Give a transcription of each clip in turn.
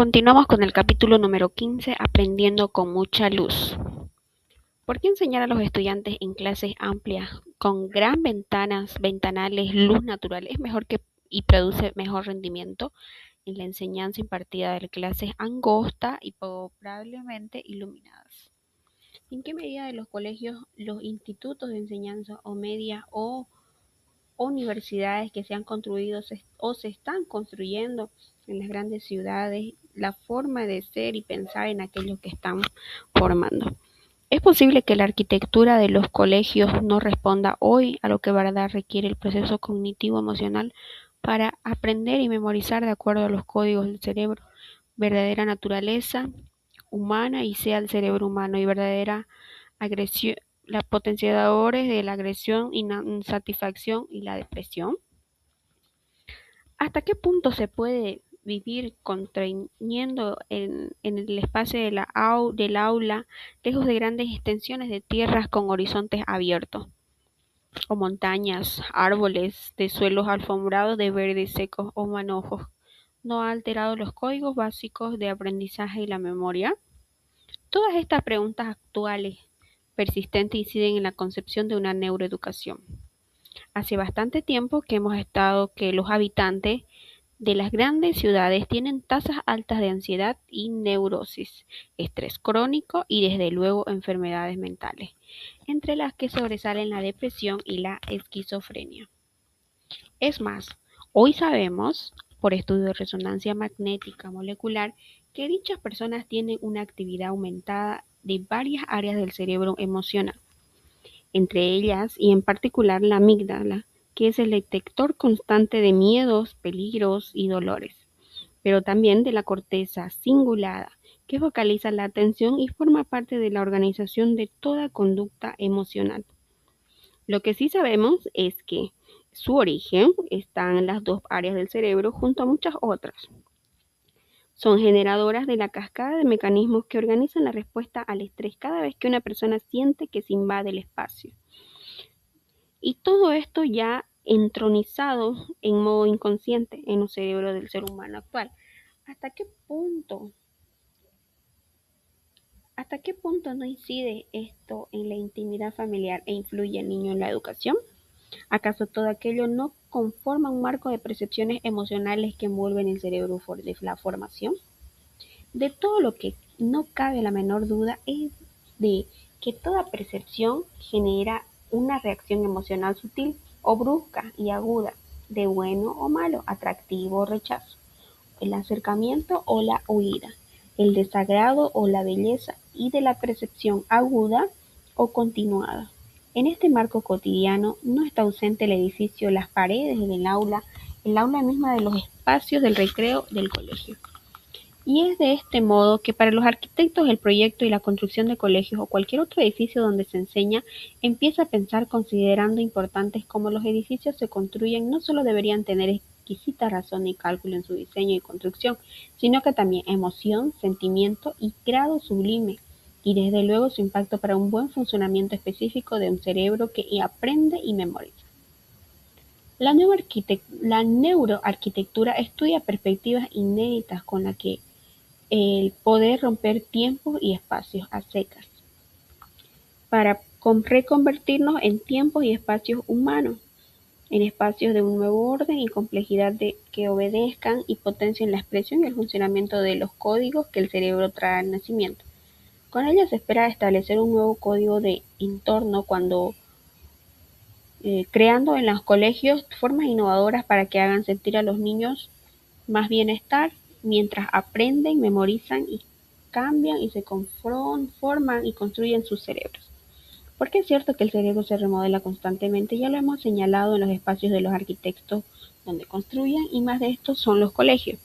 Continuamos con el capítulo número 15, Aprendiendo con mucha luz. ¿Por qué enseñar a los estudiantes en clases amplias, con ventanales, luz natural, es mejor y produce mejor rendimiento en la enseñanza impartida de clases angostas y probablemente iluminadas? ¿En qué medida de los colegios, los institutos de enseñanza o media o universidades que se han construido o se están construyendo en las grandes ciudades, la forma de ser y pensar en aquellos que están formando? Es posible que la arquitectura de los colegios no responda hoy a lo que verdad requiere el proceso cognitivo emocional para aprender y memorizar de acuerdo a los códigos del cerebro, verdadera naturaleza humana y sea el cerebro humano y verdadera agresión, los potenciadores de la agresión, insatisfacción y la depresión. ¿Hasta qué punto se puede vivir contrayendo en el espacio del aula, lejos de grandes extensiones de tierras con horizontes abiertos, o montañas, árboles, de suelos alfombrados de verdes secos o manojos? ¿No ha alterado los códigos básicos de aprendizaje y la memoria? Todas estas preguntas actuales persistentes inciden en la concepción de una neuroeducación. Hace bastante tiempo que hemos estado que los habitantes de las grandes ciudades tienen tasas altas de ansiedad y neurosis, estrés crónico y desde luego enfermedades mentales, entre las que sobresalen la depresión y la esquizofrenia. Es más, hoy sabemos, por estudios de resonancia magnética molecular, que dichas personas tienen una actividad aumentada de varias áreas del cerebro emocional, entre ellas y en particular la amígdala, que es el detector constante de miedos, peligros y dolores, pero también de la corteza cingulada, que focaliza la atención y forma parte de la organización de toda conducta emocional. Lo que sí sabemos es que su origen está en las dos áreas del cerebro junto a muchas otras. Son generadoras de la cascada de mecanismos que organizan la respuesta al estrés cada vez que una persona siente que se invade el espacio. Y todo esto ya entronizado en modo inconsciente en el cerebro del ser humano actual. ¿Hasta qué punto? ¿Hasta qué punto no incide esto en la intimidad familiar e influye el niño en la educación? ¿Acaso todo aquello no conforma un marco de percepciones emocionales que envuelven el cerebro de la formación? De todo lo que no cabe la menor duda es de que toda percepción genera una reacción emocional sutil o brusca y aguda, de bueno o malo, atractivo o rechazo, el acercamiento o la huida, el desagrado o la belleza, y de la percepción aguda o continuada. En este marco cotidiano no está ausente el edificio, las paredes del aula, el aula misma de los espacios del recreo del colegio. Y es de este modo que para los arquitectos el proyecto y la construcción de colegios o cualquier otro edificio donde se enseña empieza a pensar considerando importantes cómo los edificios se construyen no solo deberían tener exquisita razón y cálculo en su diseño y construcción, sino que también emoción, sentimiento y grado sublime, y desde luego su impacto para un buen funcionamiento específico de un cerebro que aprende y memoriza. La neuroarquitectura estudia perspectivas inéditas con la que el poder romper tiempos y espacios a secas para reconvertirnos en tiempos y espacios humanos, en espacios de un nuevo orden y complejidad que obedezcan y potencien la expresión y el funcionamiento de los códigos que el cerebro trae al nacimiento. Con ello se espera establecer un nuevo código de entorno cuando creando en los colegios formas innovadoras para que hagan sentir a los niños más bienestar mientras aprenden, memorizan y cambian y se conforman y construyen sus cerebros. Porque es cierto que el cerebro se remodela constantemente, ya lo hemos señalado en los espacios de los arquitectos donde construyen, y más de estos son los colegios.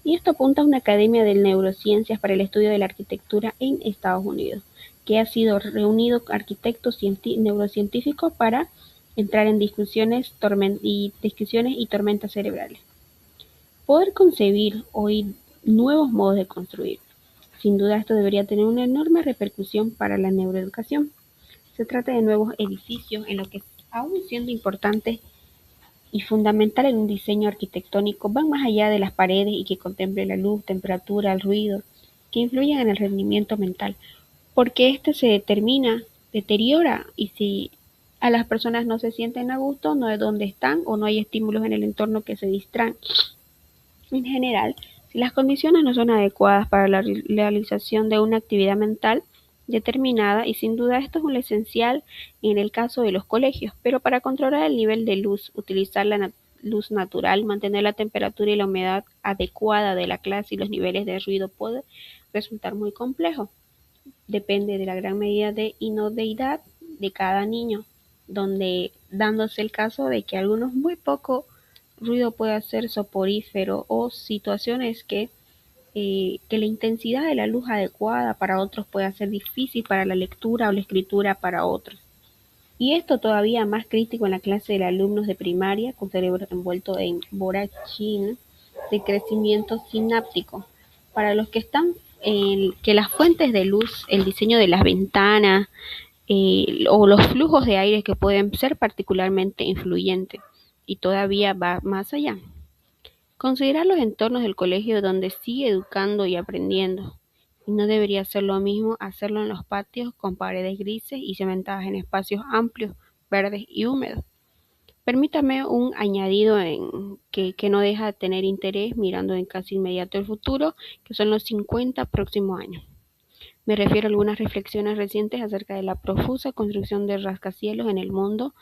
Y esto apunta a una academia de neurociencias para el estudio de la arquitectura en Estados Unidos, que ha sido reunido arquitectos neurocientíficos para entrar en discusiones y tormentas cerebrales. Poder concebir hoy nuevos modos de construir. Sin duda esto debería tener una enorme repercusión para la neuroeducación. Se trata de nuevos edificios en los que, aún siendo importantes y fundamental en un diseño arquitectónico van más allá de las paredes y que contemple la luz, temperatura, el ruido, que influyen en el rendimiento mental, porque este se deteriora y si a las personas no se sienten a gusto, no es donde están o no hay estímulos en el entorno que se distraen. En general, si las condiciones no son adecuadas para la realización de una actividad mental determinada, y sin duda esto es un esencial en el caso de los colegios, pero para controlar el nivel de luz, utilizar la luz natural, mantener la temperatura y la humedad adecuada de la clase y los niveles de ruido puede resultar muy complejo. Depende de la gran medida de idoneidad de cada niño, donde dándose el caso de que algunos muy poco ruido puede ser soporífero o situaciones que la intensidad de la luz adecuada para otros puede ser difícil para la lectura o la escritura para otros. Y esto todavía más crítico en la clase de alumnos de primaria con cerebro envuelto en borachín de crecimiento sináptico. Para los que están en que las fuentes de luz, el diseño de las ventanas o los flujos de aire que pueden ser particularmente influyentes y todavía va más allá. Considerar los entornos del colegio donde sigue educando y aprendiendo. Y no debería ser lo mismo hacerlo en los patios con paredes grises y cementadas en espacios amplios, verdes y húmedos. Permítame un añadido en que no deja de tener interés mirando en casi inmediato el futuro, que son los 50 próximos años. Me refiero a algunas reflexiones recientes acerca de la profusa construcción de rascacielos en el mundo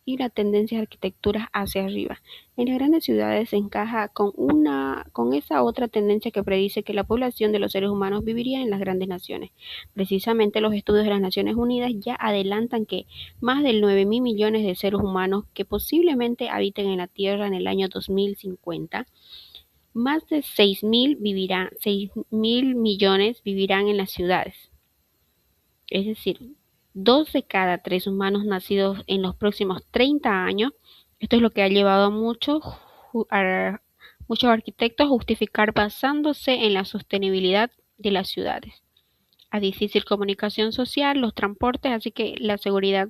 y la tendencia de arquitecturas hacia arriba. En las grandes ciudades se encaja con esa otra tendencia que predice que la población de los seres humanos viviría en las grandes naciones. Precisamente los estudios de las Naciones Unidas ya adelantan que más de 9.000 millones de seres humanos que posiblemente habiten en la Tierra en el año 2050, más de 6.000 millones vivirán en las ciudades. Es decir, 2 de cada 3 humanos nacidos en los próximos 30 años. Esto es lo que ha llevado a muchos arquitectos a justificar basándose en la sostenibilidad de las ciudades, a difícil comunicación social, los transportes, así que la seguridad,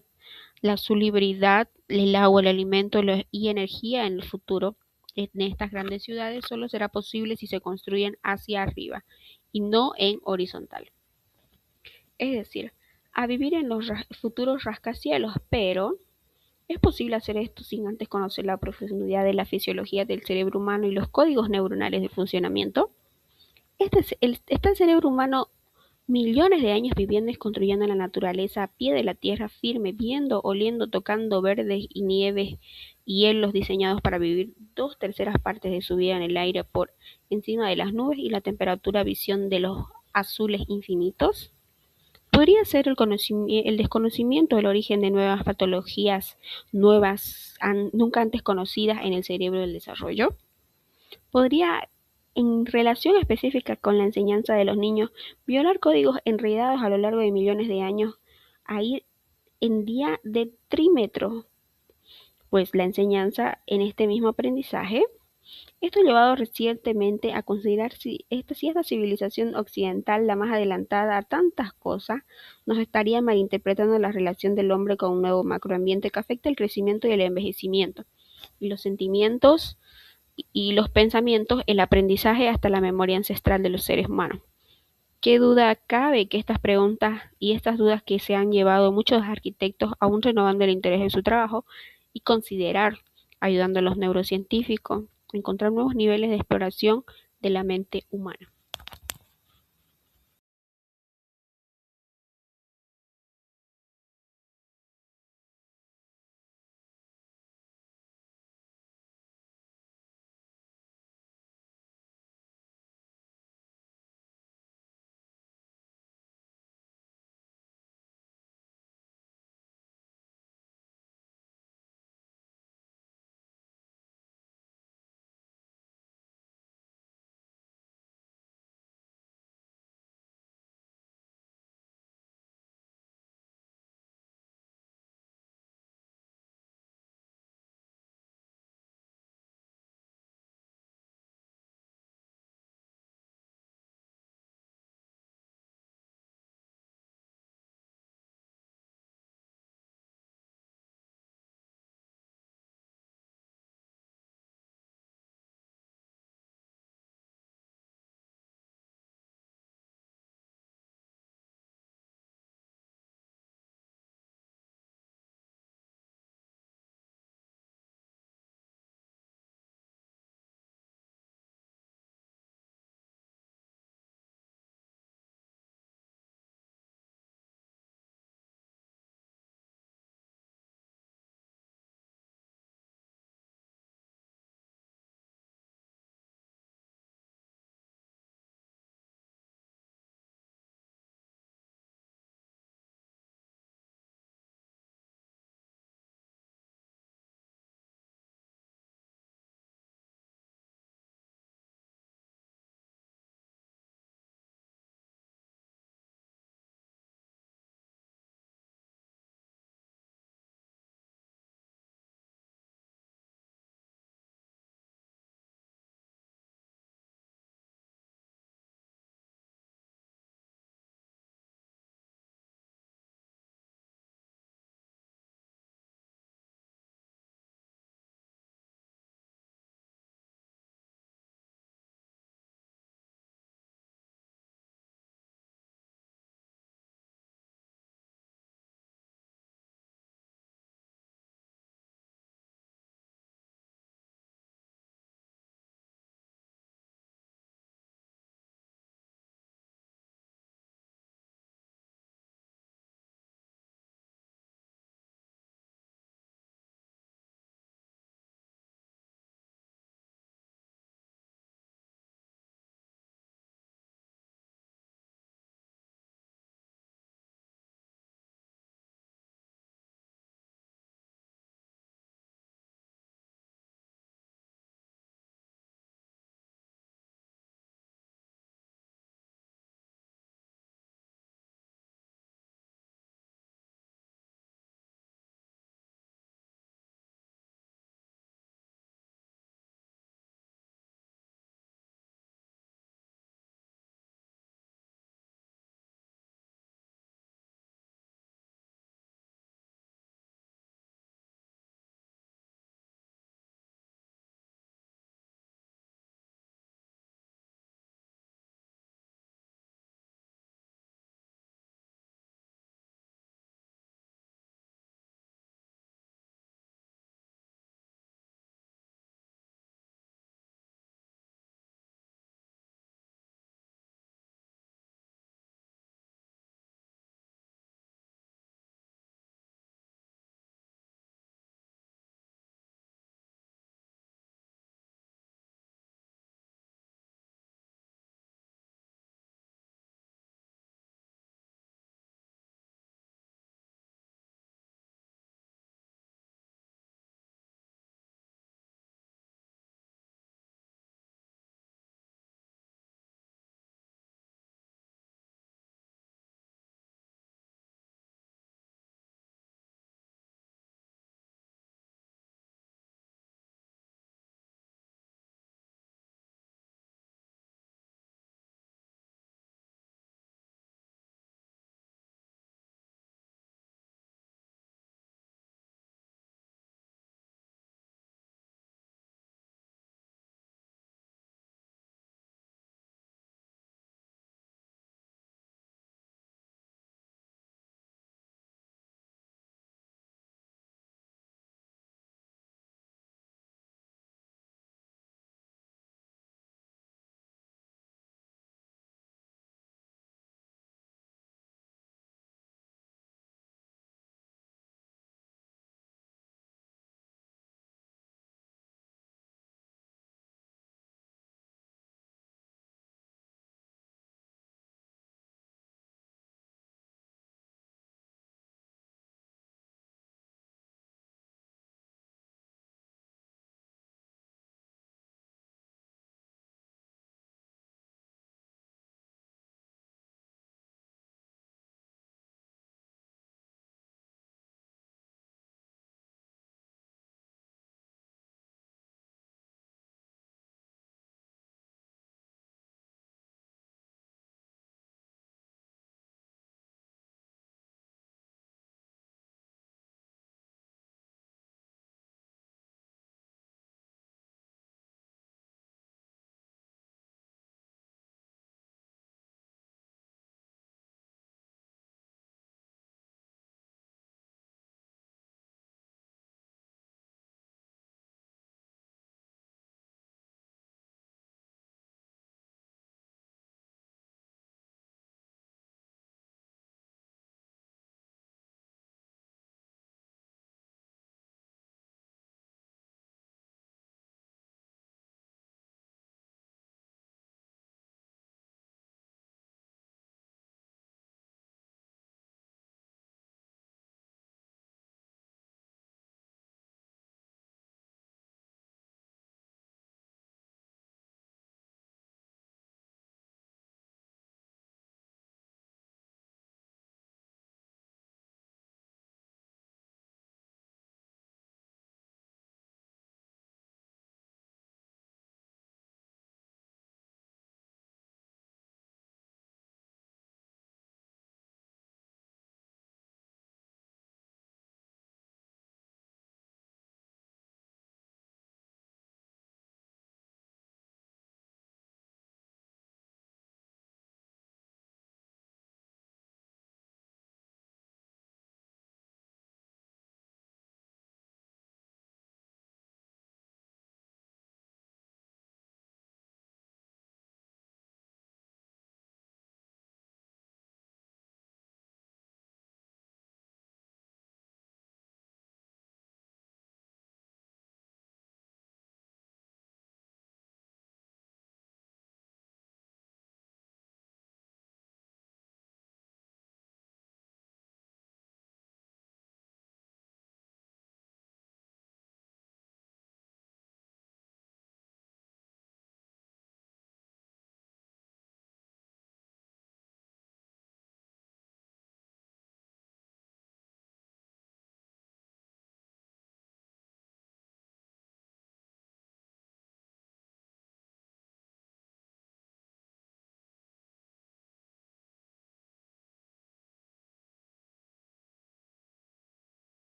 la salubridad, el agua, el alimento y energía en el futuro en estas grandes ciudades solo será posible si se construyen hacia arriba y no en horizontal. Es decir, a vivir en los futuros rascacielos, pero ¿es posible hacer esto sin antes conocer la profundidad de la fisiología del cerebro humano y los códigos neuronales de funcionamiento? Está el cerebro humano millones de años viviendo y construyendo en la naturaleza, a pie de la tierra firme, viendo, oliendo, tocando verdes y nieves y hielos diseñados para vivir 2/3 de su vida en el aire por encima de las nubes y la temperatura visión de los azules infinitos. Podría ser el desconocimiento del origen de nuevas patologías nuevas, nunca antes conocidas en el cerebro del desarrollo. Podría, en relación específica con la enseñanza de los niños, violar códigos enredados a lo largo de millones de años a ir en día de trímetro, pues la enseñanza en este mismo aprendizaje. Esto ha llevado recientemente a considerar si esta civilización occidental, la más adelantada a tantas cosas, nos estaría malinterpretando la relación del hombre con un nuevo macroambiente que afecta el crecimiento y el envejecimiento, y los sentimientos y los pensamientos, el aprendizaje hasta la memoria ancestral de los seres humanos. ¿Qué duda cabe que estas preguntas y estas dudas que se han llevado muchos arquitectos aún renovando el interés en su trabajo y considerar, ayudando a los neurocientíficos a encontrar nuevos niveles de exploración de la mente humana?